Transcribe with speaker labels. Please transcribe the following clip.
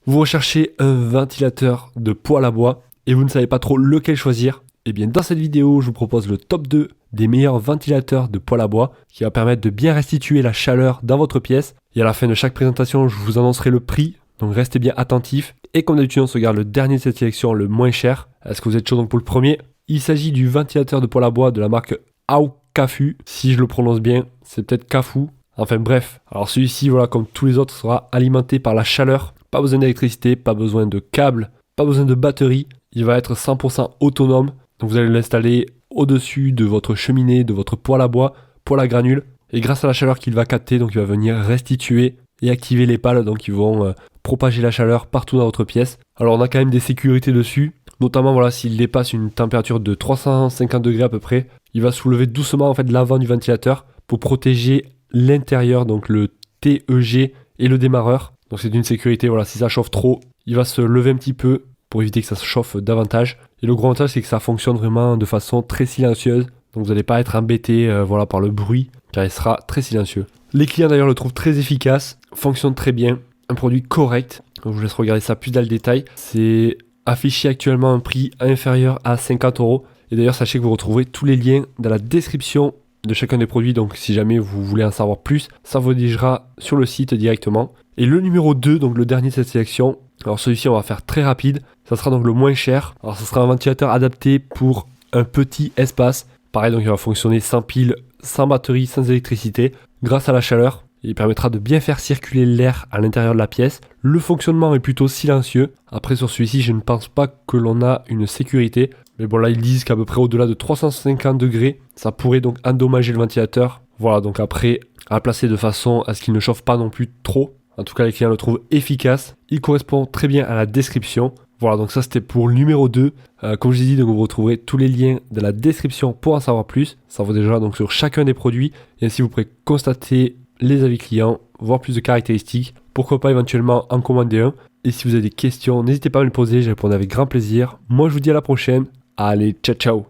Speaker 1: Vous recherchez un ventilateur de poêle à bois et vous ne savez pas trop lequel choisir. Et bien dans cette vidéo, je vous propose le top 2 des meilleurs ventilateurs de poêle à bois qui va permettre de bien restituer la chaleur dans votre pièce. Et à la fin de chaque présentation, je vous annoncerai le prix, donc restez bien attentifs. Et comme d'habitude, on se regarde le dernier de cette sélection, le moins cher. Est-ce que vous êtes chaud donc pour le premier? Il s'agit du ventilateur de poêle à bois de la marque Aokafu. Si je le prononce bien, c'est peut-être Kafu. Enfin bref, alors celui-ci, voilà, comme tous les autres, sera alimenté par la chaleur. Pas besoin d'électricité, pas besoin de câbles, pas besoin de batterie. Il va être 100% autonome. Donc vous allez l'installer au-dessus de votre cheminée, de votre poêle à bois, poêle à granules. Et grâce à la chaleur qu'il va capter, donc il va venir restituer et activer les pales. Donc ils vont propager la chaleur partout dans votre pièce. Alors on a quand même des sécurités dessus. Notamment voilà, s'il dépasse une température de 350 degrés à peu près, il va soulever doucement en fait l'avant du ventilateur pour protéger l'intérieur, donc le TEG et le démarreur. Donc c'est d'une sécurité, voilà, si ça chauffe trop, il va se lever un petit peu pour éviter que ça se chauffe davantage. Et le gros avantage, c'est que ça fonctionne vraiment de façon très silencieuse. Donc vous n'allez pas être embêté voilà, par le bruit, car il sera très silencieux. Les clients d'ailleurs le trouvent très efficace, fonctionne très bien, un produit correct. Donc, je vous laisse regarder ça plus dans le détail. C'est affiché actuellement un prix inférieur à 50 €. Et d'ailleurs, sachez que vous retrouverez tous les liens dans la description de chacun des produits. Donc si jamais vous voulez en savoir plus, ça vous dirigera sur le site directement. Et le numéro 2, donc le dernier de cette sélection, alors celui-ci on va faire très rapide, ça sera donc le moins cher. Alors ce sera un ventilateur adapté pour un petit espace. Pareil, donc il va fonctionner sans pile, sans batterie, sans électricité, grâce à la chaleur. Il permettra de bien faire circuler l'air à l'intérieur de la pièce. Le fonctionnement est plutôt silencieux. Après sur celui-ci, je ne pense pas que l'on a une sécurité. Mais bon là ils disent qu'à peu près au-delà de 350 degrés, ça pourrait donc endommager le ventilateur. Voilà, donc après à placer de façon à ce qu'il ne chauffe pas non plus trop. En tout cas les clients le trouvent efficace. Il correspond très bien à la description. Voilà, donc ça c'était pour le numéro 2. Comme je l'ai dit, donc vous retrouverez tous les liens dans la description pour en savoir plus. Ça vaut déjà donc sur chacun des produits. Et ainsi vous pourrez constater les avis clients, voir plus de caractéristiques. Pourquoi pas éventuellement en commander un. Et si vous avez des questions, n'hésitez pas à me les poser, je répondrai avec grand plaisir. Moi je vous dis à la prochaine. Allez, ciao ciao.